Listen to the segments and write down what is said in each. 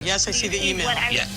Yes, I see the email. Yeah,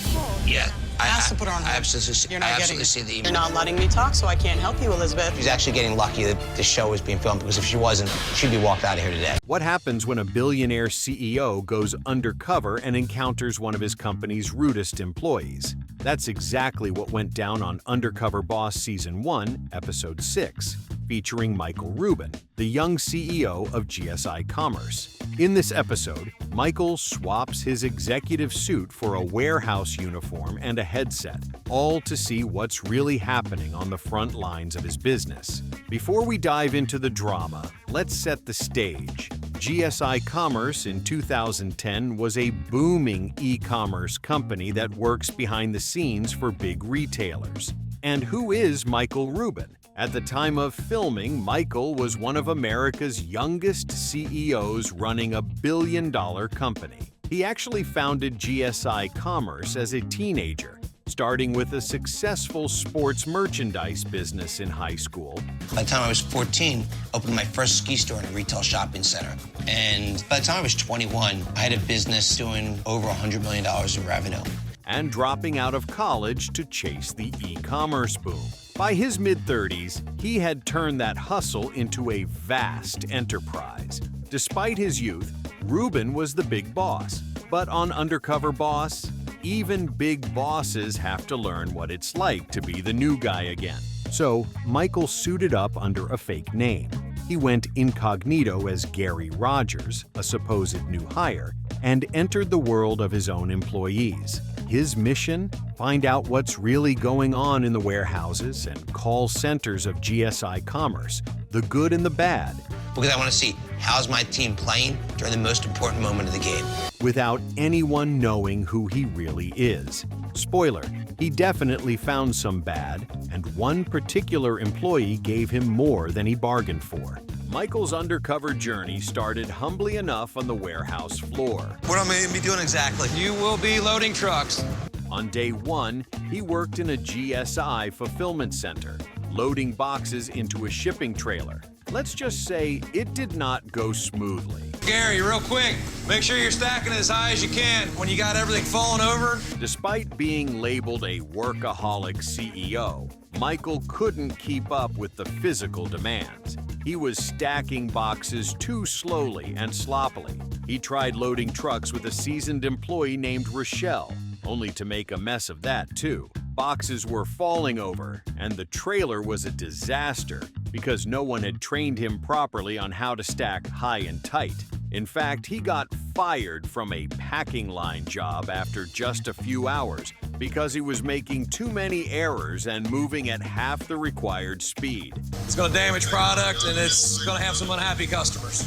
yeah. I asked to put her on hold. I absolutely see the email. You're not letting me talk, so I can't help you, Elizabeth. She's actually getting lucky that the show was being filmed, because if she wasn't, she'd be walked out of here today. What happens when a billionaire CEO goes undercover and encounters one of his company's rudest employees? That's exactly what went down on Undercover Boss Season 1, Episode 6, featuring Michael Rubin, the young CEO of GSI Commerce. In this episode, Michael swaps his executive suit for a warehouse uniform and a headset, all to see what's really happening on the front lines of his business. Before we dive into the drama, let's set the stage. GSI Commerce in 2010 was a booming e-commerce company that works behind the scenes for big retailers. And who is Michael Rubin? At the time of filming, Michael was one of America's youngest CEOs running a billion-dollar company. He actually founded GSI Commerce as a teenager, starting with a successful sports merchandise business in high school. By the time I was 14, I opened my first ski store in a retail shopping center. And by the time I was 21, I had a business doing over $100 million in revenue. And dropping out of college to chase the e-commerce boom. By his mid-30s, he had turned that hustle into a vast enterprise. Despite his youth, Rubin was the big boss. But on Undercover Boss, even big bosses have to learn what it's like to be the new guy again. So, Michael suited up under a fake name. He went incognito as Gary Rogers, a supposed new hire, and entered the world of his own employees. His mission? Find out what's really going on in the warehouses and call centers of GSI Commerce, the good and the bad. Because I want to see, how's my team playing during the most important moment of the game? Without anyone knowing who he really is. Spoiler, he definitely found some bad, and one particular employee gave him more than he bargained for. Michael's undercover journey started humbly enough on the warehouse floor. What am I going to be doing exactly? You will be loading trucks. On day one, he worked in a GSI fulfillment center, loading boxes into a shipping trailer. Let's just say it did not go smoothly. Gary, real quick, make sure you're stacking it as high as you can when you got everything falling over. Despite being labeled a workaholic CEO, Michael couldn't keep up with the physical demands. He was stacking boxes too slowly and sloppily. He tried loading trucks with a seasoned employee named Rochelle, only to make a mess of that too. Boxes were falling over, and the trailer was a disaster because no one had trained him properly on how to stack high and tight. In fact, he got fired from a packing line job after just a few hours because he was making too many errors and moving at half the required speed. It's going to damage product, and it's going to have some unhappy customers.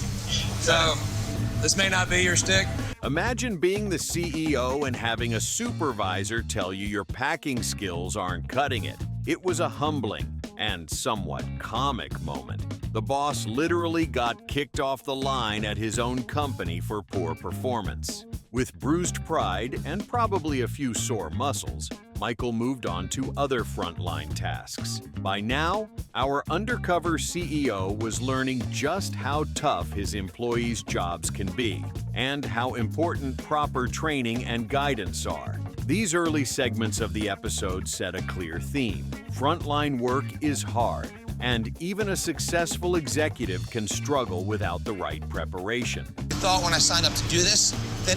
So, this may not be your stick. Imagine being the CEO and having a supervisor tell you your packing skills aren't cutting it. It was a humbling and somewhat comic moment. The boss literally got kicked off the line at his own company for poor performance. With bruised pride and probably a few sore muscles, Michael moved on to other frontline tasks. By now, our undercover CEO was learning just how tough his employees' jobs can be and how important proper training and guidance are. These early segments of the episode set a clear theme. Frontline work is hard, and even a successful executive can struggle without the right preparation. I thought when I signed up to do this that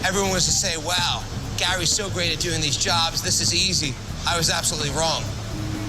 everyone was to say, wow, Gary's so great at doing these jobs, this is easy. I was absolutely wrong.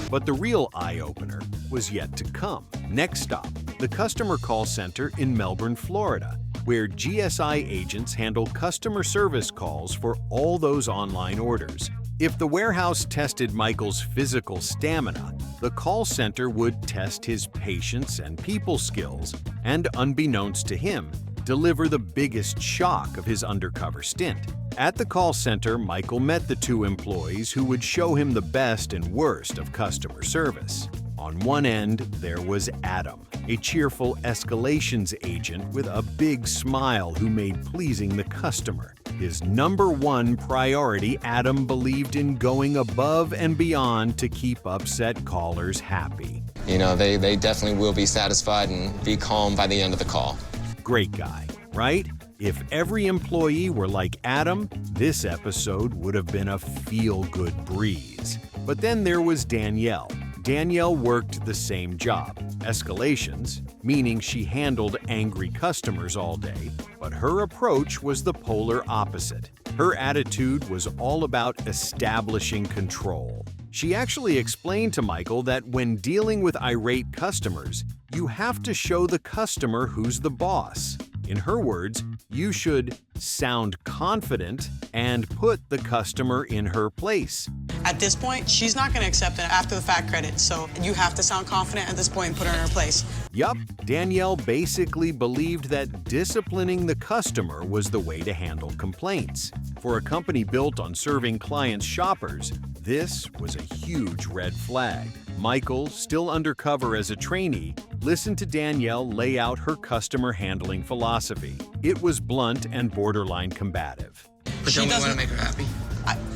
But the real eye-opener was yet to come. Next stop, the customer call center in Melbourne, Florida, where GSI agents handle customer service calls for all those online orders. If the warehouse tested Michael's physical stamina, the call center would test his patience and people skills, and unbeknownst to him, deliver the biggest shock of his undercover stint. At the call center, Michael met the two employees who would show him the best and worst of customer service. On one end, there was Adam, a cheerful escalations agent with a big smile who made pleasing the customer. His number one priority, Adam believed in going above and beyond to keep upset callers happy. You know, they definitely will be satisfied and be calm by the end of the call. Great guy, right? If every employee were like Adam, this episode would have been a feel-good breeze. But then there was Danielle. Danielle worked the same job, escalations, meaning she handled angry customers all day, but her approach was the polar opposite. Her attitude was all about establishing control. She actually explained to Michael that when dealing with irate customers, you have to show the customer who's the boss. In her words, you should sound confident and put the customer in her place. At this point, she's not going to accept an after-the-fact credit, so you have to sound confident at this point and put her in her place. Yup, Danielle basically believed that disciplining the customer was the way to handle complaints. For a company built on serving clients' shoppers, this was a huge red flag. Michael, still undercover as a trainee, listened to Danielle lay out her customer handling philosophy. It was blunt and borderline combative. But don't we want to make her happy?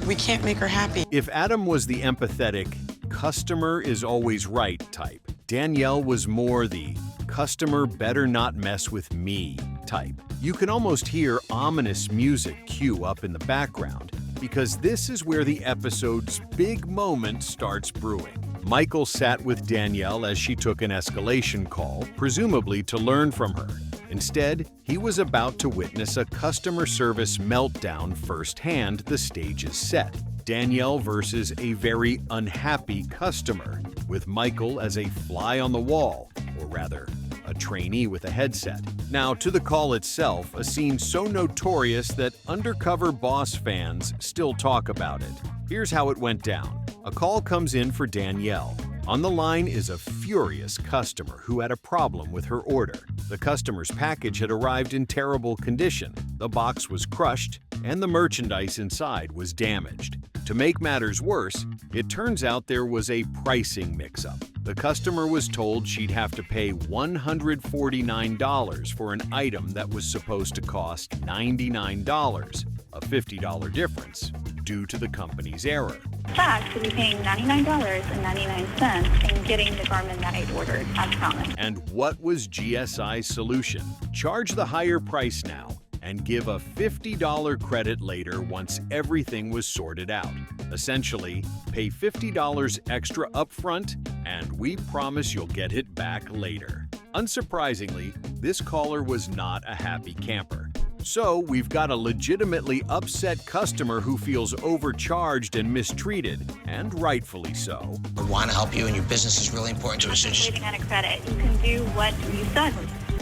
We can't make her happy. If Adam was the empathetic, customer is always right type, Danielle was more the customer better not mess with me type. You can almost hear ominous music cue up in the background because this is where the episode's big moment starts brewing. Michael sat with Danielle as she took an escalation call, presumably to learn from her. Instead, he was about to witness a customer service meltdown firsthand. The stage is set. Danielle versus a very unhappy customer, with Michael as a fly on the wall, or rather, a trainee with a headset. Now, to the call itself, a scene so notorious that Undercover Boss fans still talk about it. Here's how it went down. A call comes in for Danielle. On the line is a furious customer who had a problem with her order. The customer's package had arrived in terrible condition. The box was crushed, and the merchandise inside was damaged. To make matters worse, it turns out there was a pricing mix-up. The customer was told she'd have to pay $149 for an item that was supposed to cost $99, a $50 difference, due to the company's error. In fact, we'll be paying $99.99 and getting the garment that I'd ordered, as promised. And what was GSI's solution? Charge the higher price now and give a $50 credit later once everything was sorted out. Essentially, pay $50 extra upfront and we promise you'll get it back later. Unsurprisingly, this caller was not a happy camper. So we've got a legitimately upset customer who feels overcharged and mistreated, and rightfully so. We want to help you and your business is really important to us. So just Waiting on a credit. You can do what you said.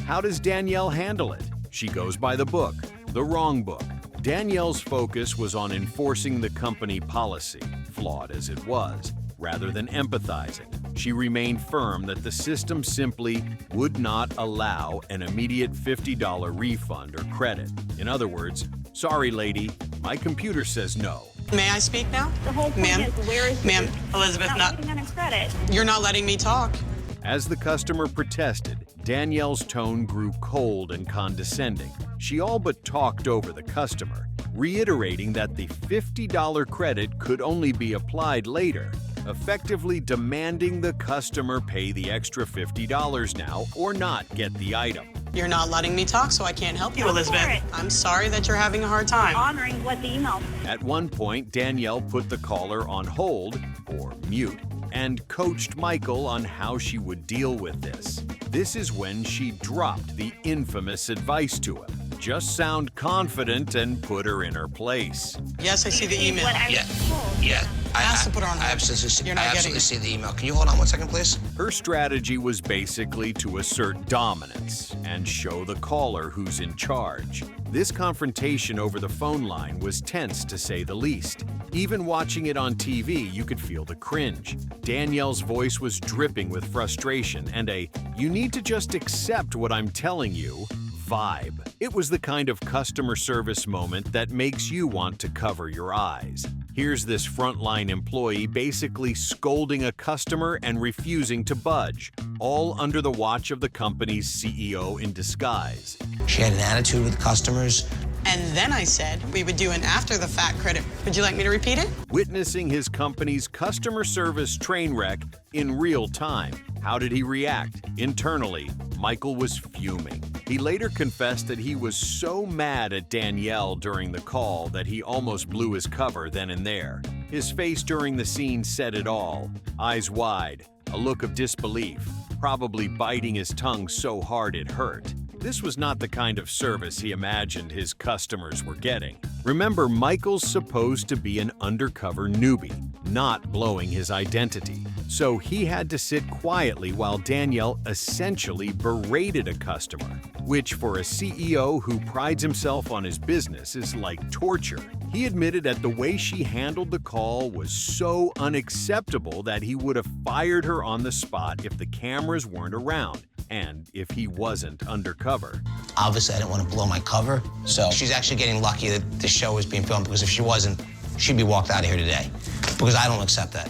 How does Danielle handle it? She goes by the book, the wrong book. Danielle's focus was on enforcing the company policy, flawed as it was, rather than empathizing. She remained firm that the system simply would not allow an immediate $50 refund or credit. In other words, sorry lady, my computer says no. May I speak now? The whole point Ma'am? is, where is Ma'am, the Elizabeth, not waiting on a credit? You're not letting me talk. As the customer protested, Danielle's tone grew cold and condescending. She all but talked over the customer, reiterating that the $50 credit could only be applied later, effectively demanding the customer pay the extra $50 now or not get the item. You're not letting me talk, so I can't help you, Go for Elizabeth. it. I'm sorry that you're having a hard time. Honoring what the email. At one point, Danielle put the caller on hold, or mute, and coached Michael on how she would deal with this. This is when she dropped the infamous advice to him. Just sound confident and put her in her place. Yes, I see the email. What I was Yeah. told. Yeah. I asked to put her on I hold. absolutely, You're not I getting absolutely it. see the email. Can you hold on 1 second, please? Her strategy was basically to assert dominance and show the caller who's in charge. This confrontation over the phone line was tense to say the least. Even watching it on TV, you could feel the cringe. Danielle's voice was dripping with frustration and a "you need to just accept what I'm telling you" vibe. It was the kind of customer service moment that makes you want to cover your eyes. Here's this frontline employee basically scolding a customer and refusing to budge, all under the watch of the company's CEO in disguise. She had an attitude with customers And then I said we would do an after the fact credit. Would you like me to repeat it? Witnessing his company's customer service train wreck in real time. How did he react? Internally, Michael was fuming. He later confessed that he was so mad at Danielle during the call that he almost blew his cover then and there. His face during the scene said it all. Eyes wide, a look of disbelief, probably biting his tongue so hard it hurt. This was not the kind of service he imagined his customers were getting. Remember, Michael's supposed to be an undercover newbie, not blowing his identity. So he had to sit quietly while Danielle essentially berated a customer, which for a CEO who prides himself on his business is like torture. He admitted that the way she handled the call was so unacceptable that he would have fired her on the spot if the cameras weren't around and if he wasn't undercover. Obviously, I didn't want to blow my cover, so she's actually getting lucky that the show was being filmed, because if she wasn't, she'd be walked out of here today, because I don't accept that.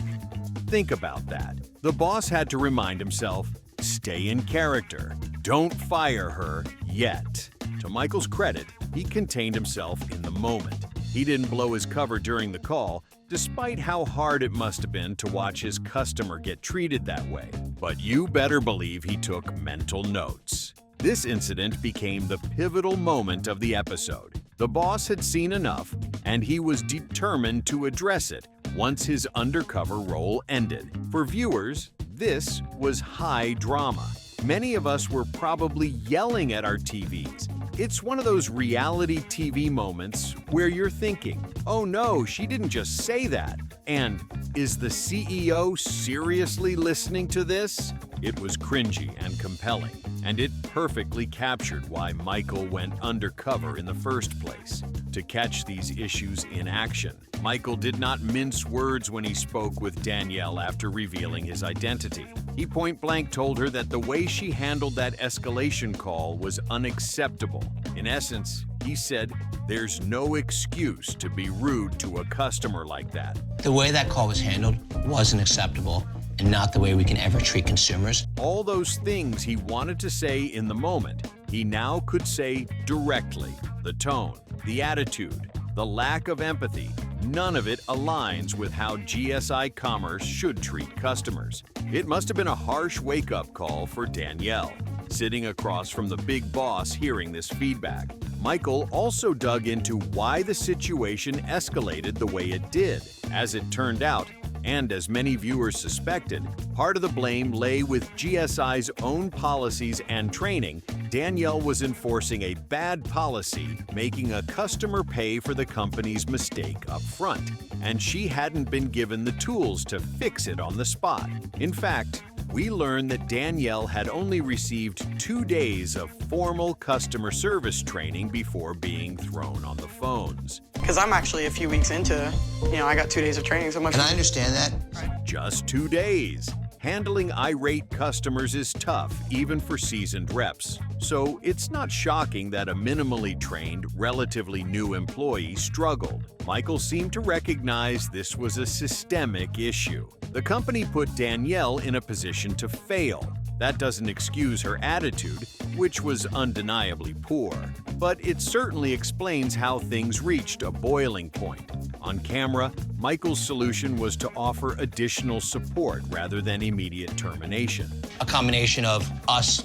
Think about that. The boss had to remind himself, stay in character. Don't fire her yet. To Michael's credit, he contained himself in the moment. He didn't blow his cover during the call, despite how hard it must have been to watch his customer get treated that way. But you better believe he took mental notes. This incident became the pivotal moment of the episode. The boss had seen enough, and he was determined to address it once his undercover role ended. For viewers, this was high drama. Many of us were probably yelling at our TVs. It's one of those reality TV moments where you're thinking, oh no, she didn't just say that. And is the CEO seriously listening to this? It was cringy and compelling, and it perfectly captured why Michael went undercover in the first place, to catch these issues in action. Michael did not mince words when he spoke with Danielle after revealing his identity. He point-blank told her that the way she handled that escalation call was unacceptable. In essence, he said, there's no excuse to be rude to a customer like that. The way that call was handled wasn't acceptable, and not the way we can ever treat consumers. All those things he wanted to say in the moment, he now could say directly. The tone, the attitude, the lack of empathy, none of it aligns with how GSI Commerce should treat customers. It must have been a harsh wake-up call for Danielle, sitting across from the big boss hearing this feedback. Michael also dug into why the situation escalated the way it did. As it turned out, and as many viewers suspected, part of the blame lay with GSI's own policies and training. Danielle was enforcing a bad policy, making a customer pay for the company's mistake up front, and she hadn't been given the tools to fix it on the spot. In fact, we learned that Danielle had only received 2 days of formal customer service training before being thrown on the phones. Because I'm actually a few weeks into, I got 2 days of training, so much. And I understand that. Just 2 days. Handling irate customers is tough, even for seasoned reps. So it's not shocking that a minimally trained, relatively new employee struggled. Michael seemed to recognize this was a systemic issue. The company put Danielle in a position to fail. That doesn't excuse her attitude, which was undeniably poor, but it certainly explains how things reached a boiling point. On camera, Michael's solution was to offer additional support rather than immediate termination. A combination of us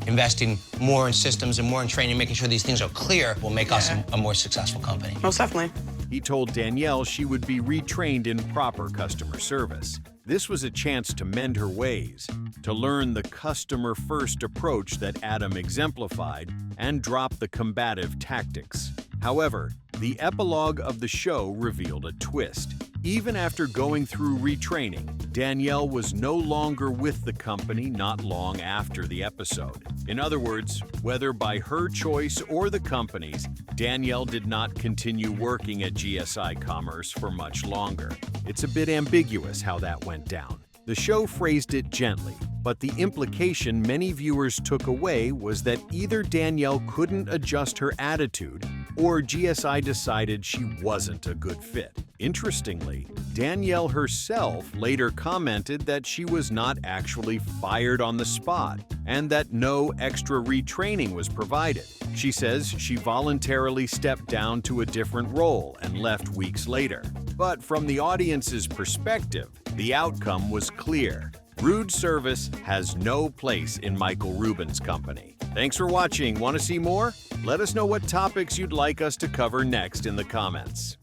investing more in systems and more in training, making sure these things are clear, will make us a more successful company. Most definitely. He told Danielle she would be retrained in proper customer service. This was a chance to mend her ways, to learn the customer-first approach that Adam exemplified, and drop the combative tactics. However, the epilogue of the show revealed a twist. Even after going through retraining, Danielle was no longer with the company not long after the episode. In other words, whether by her choice or the company's, Danielle did not continue working at GSI Commerce for much longer. It's a bit ambiguous how that went down. The show phrased it gently, but the implication many viewers took away was that either Danielle couldn't adjust her attitude or GSI decided she wasn't a good fit. Interestingly, Danielle herself later commented that she was not actually fired on the spot and that no extra retraining was provided. She says she voluntarily stepped down to a different role and left weeks later. But from the audience's perspective, the outcome was clear. Rude service has no place in Michael Rubin's company. Thanks for watching. Want to see more? Let us know what topics you'd like us to cover next in the comments.